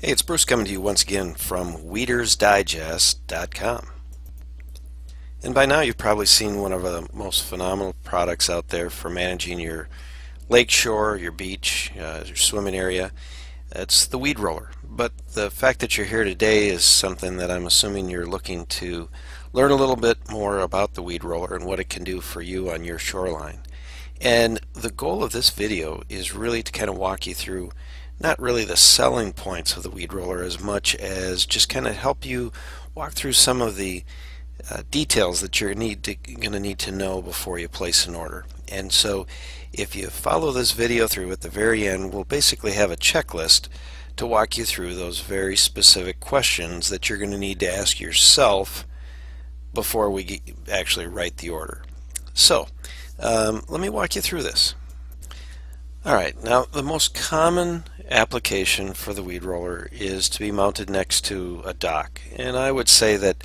Hey, it's Bruce coming to you once again from weedersdigest.com. And by now you've probably seen one of the most phenomenal products out there for managing your lakeshore, your beach, your swimming area. It's the weed roller. But the fact that you're here today is something that I'm assuming you're looking to learn a little bit more about the weed roller and what it can do for you on your shoreline. And the goal of this video is really to kind of walk you through not really the selling points of the weed roller as much as just kind of help you walk through some of the details that you're going to need to know before you place an order. And so if you follow this video through at the very end, we'll basically have a checklist to walk you through those very specific questions that you're going to need to ask yourself before we actually write the order. So let me walk you through this. Alright, now the most common application for the weed roller is to be mounted next to a dock. And I would say that,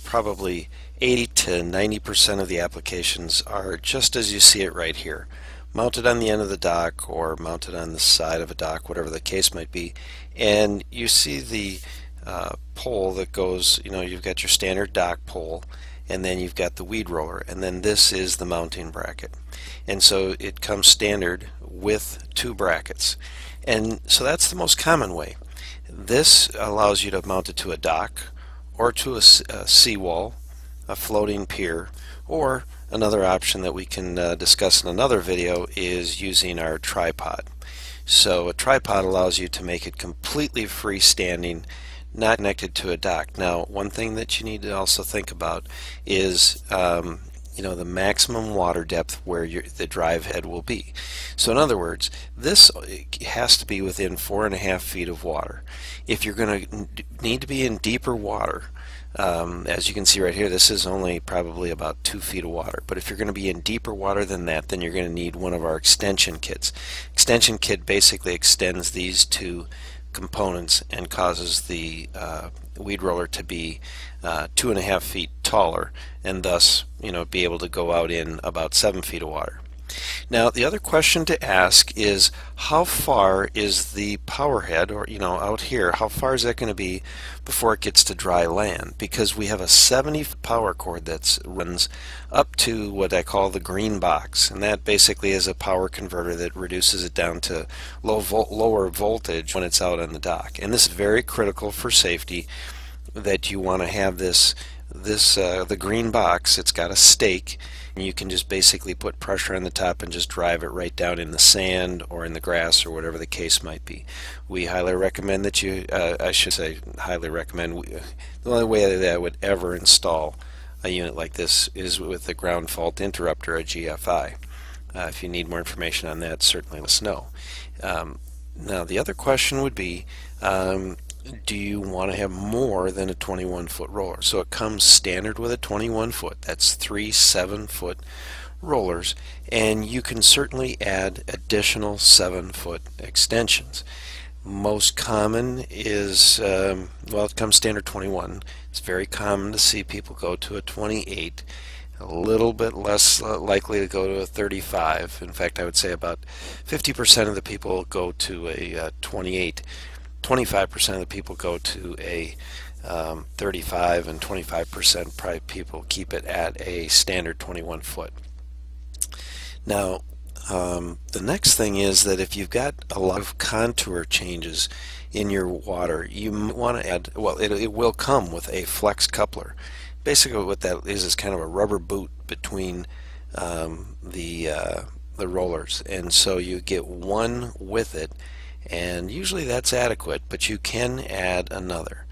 probably 80 to 90% of the applications are just as you see it right here. Mounted on the end of the dock or mounted on the side of a dock, whatever the case might be. And you see the pole that goes, you've got your standard dock pole, and then you've got the weed roller, and then this is the mounting bracket. And so it comes standard with two brackets. And so that's the most common way. This allows you to mount it to a dock or to a seawall, a floating pier, or another option that we can discuss in another video is using our tripod. So a tripod allows you to make it completely freestanding, not connected to a dock. Now, one thing that you need to also think about is the maximum water depth where the drive head will be. So in other words, this has to be within 4.5 feet of water. If you're going to need to be in deeper water, as you can see right here, this is only probably about 2 feet of water. But if you're going to be in deeper water than that, then you're going to need one of our extension kits. Extension kit basically extends these two components and causes the weed roller to be 2.5 feet taller, and thus be able to go out in about 7 feet of water. Now the other question to ask is, how far is the power head, or out here, how far is that going to be before it gets to dry land? Because we have a 70 power cord that runs up to what I call the green box, and that basically is a power converter that reduces it down to lower voltage when it's out on the dock. And this is very critical for safety, that you want to have the green box. It's got a stake, and you can just basically put pressure on the top and just drive it right down in the sand or in the grass or whatever the case might be. We highly recommend that you, I should say highly recommend, the only way that I would ever install a unit like this is with a ground fault interrupter, a GFI. If you need more information on that, certainly let us know. Now the other question would be, do you want to have more than a 21-foot roller? So it comes standard with a 21-foot. That's 3 7-foot rollers, and you can certainly add additional 7-foot extensions. Most common is, it comes standard 21. It's very common to see people go to a 28. A little bit less likely to go to a 35. In fact, I would say about 50% of the people go to a 28. 25% of the people go to a 35, and 25% probably people keep it at a standard 21 foot. Now the next thing is that if you've got a lot of contour changes in your water, you want to add, it will come with a flex coupler. Basically what that is kind of a rubber boot between the rollers, and so you get one with it, and usually that's adequate, but you can add another.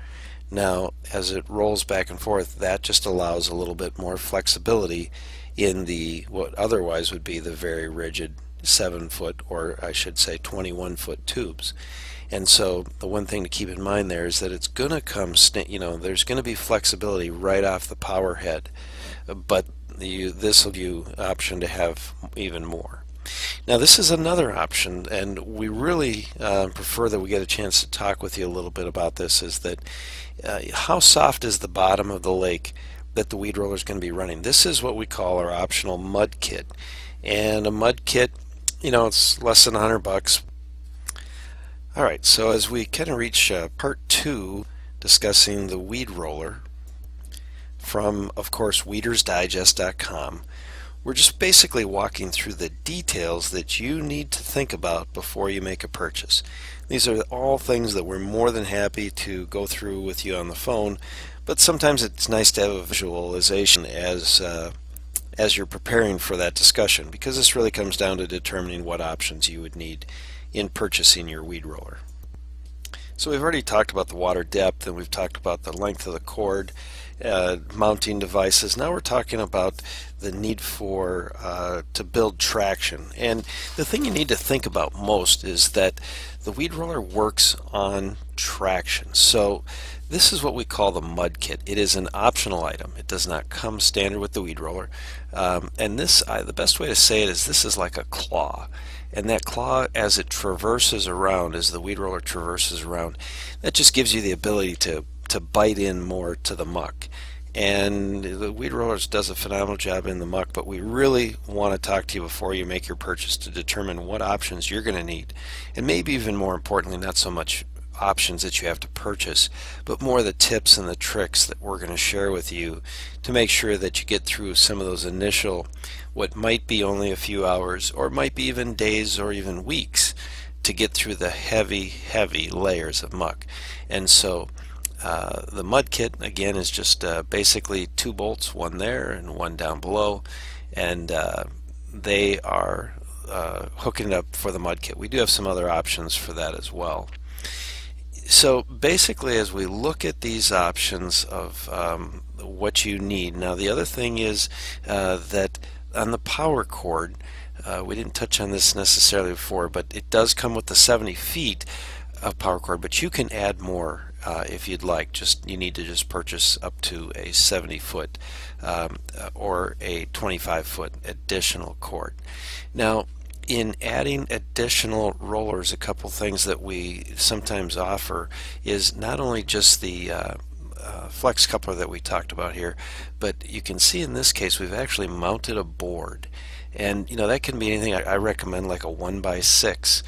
Now as it rolls back and forth, that just allows a little bit more flexibility in the what otherwise would be the very rigid 7-foot, or I should say 21-foot tubes. And so the one thing to keep in mind there is that it's going to come, there's going to be flexibility right off the power head, but this will give you option to have even more. Now this is another option, and we really prefer that we get a chance to talk with you a little bit about this, is that how soft is the bottom of the lake that the weed roller is going to be running. This is what we call our optional mud kit, and a mud kit, it's less than $100. Alright, so as we kind of reach part 2 discussing the weed roller from, of course, weedersdigest.com, we're just basically walking through the details that you need to think about before you make a purchase. These are all things that we're more than happy to go through with you on the phone, but sometimes it's nice to have a visualization as you're preparing for that discussion, because this really comes down to determining what options you would need in purchasing your weed roller. So we've already talked about the water depth, and we've talked about the length of the cord, mounting devices. Now we're talking about the need for to build traction. And the thing you need to think about most is that the weed roller works on traction. So this is what we call the mud kit. It is an optional item. It does not come standard with the weed roller. And this, the best way to say it is this is like a claw. And that claw, as it traverses around, as the weed roller traverses around, that just gives you the ability to bite in more to the muck. And the weed roller does a phenomenal job in the muck, but we really want to talk to you before you make your purchase to determine what options you're going to need. And maybe even more importantly, not so much options that you have to purchase, but more the tips and the tricks that we're going to share with you to make sure that you get through some of those initial, what might be only a few hours, or might be even days or even weeks, to get through the heavy layers of muck. And so the mud kit, again, is just basically 2 bolts, one there and one down below, and they are hooking it up for the mud kit. We do have some other options for that as well. So basically, as we look at these options of what you need, now the other thing is that on the power cord, we didn't touch on this necessarily before, but it does come with the 70 feet of power cord, but you can add more if you'd like. You need to just purchase up to a 70-foot or a 25-foot additional cord. Now, in adding additional rollers, a couple things that we sometimes offer is not only just the flex coupler that we talked about here, but you can see in this case we've actually mounted a board, and that can be anything. I recommend like a 1x6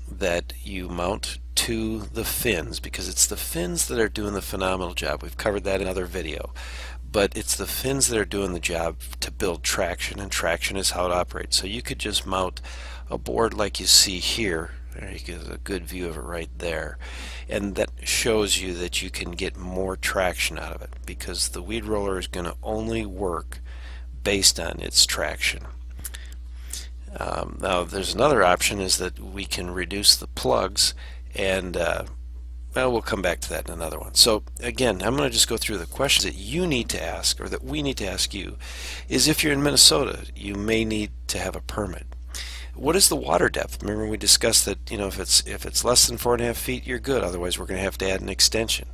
that you mount to the fins, because it's the fins that are doing the phenomenal job. We've covered that in another video. But it's the fins that are doing the job to build traction, and traction is how it operates. So you could just mount a board like you see here. There you get a good view of it right there. And that shows you that you can get more traction out of it, because the weed roller is going to only work based on its traction. Now there's another option, is that we can reduce the plugs, and well, we'll come back to that in another one. So again, I'm going to just go through the questions that you need to ask, or that we need to ask you, is if you're in Minnesota, you may need to have a permit. What is the water depth? Remember, we discussed that if it's less than 4.5 feet, you're good. Otherwise, we're going to have to add an extension.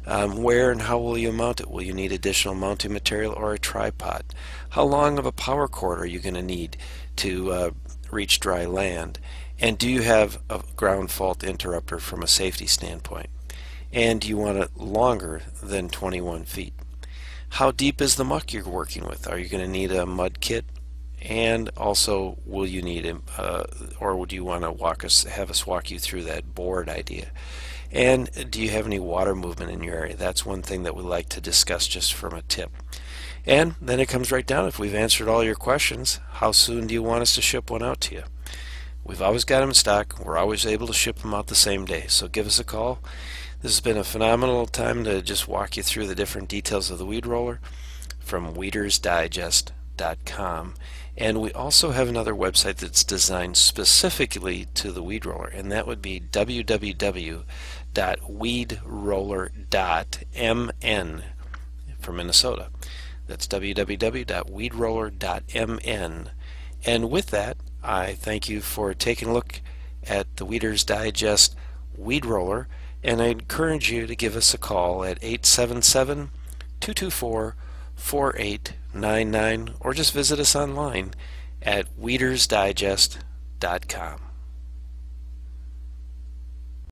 Where and how will you mount it? Will you need additional mounting material or a tripod? How long of a power cord are you going to need to reach dry land? And do you have a ground fault interrupter from a safety standpoint? And do you want it longer than 21 feet? How deep is the muck you're working with? Are you going to need a mud kit? And also, will you need or would you want to have us walk you through that board idea? And do you have any water movement in your area? That's one thing that we like to discuss just from a tip. And then it comes right down, if we've answered all your questions, how soon do you want us to ship one out to you? We've always got them in stock. We're always able to ship them out the same day. So give us a call. This has been a phenomenal time to just walk you through the different details of the weed roller from weedersdigest.com. And we also have another website that's designed specifically to the weed roller, and that would be www.weedroller.mn for Minnesota. That's www.weedroller.mn. And with that, I thank you for taking a look at the Weeder's Digest Weed Roller, and I encourage you to give us a call at 877-224-4899, or just visit us online at weedersdigest.com.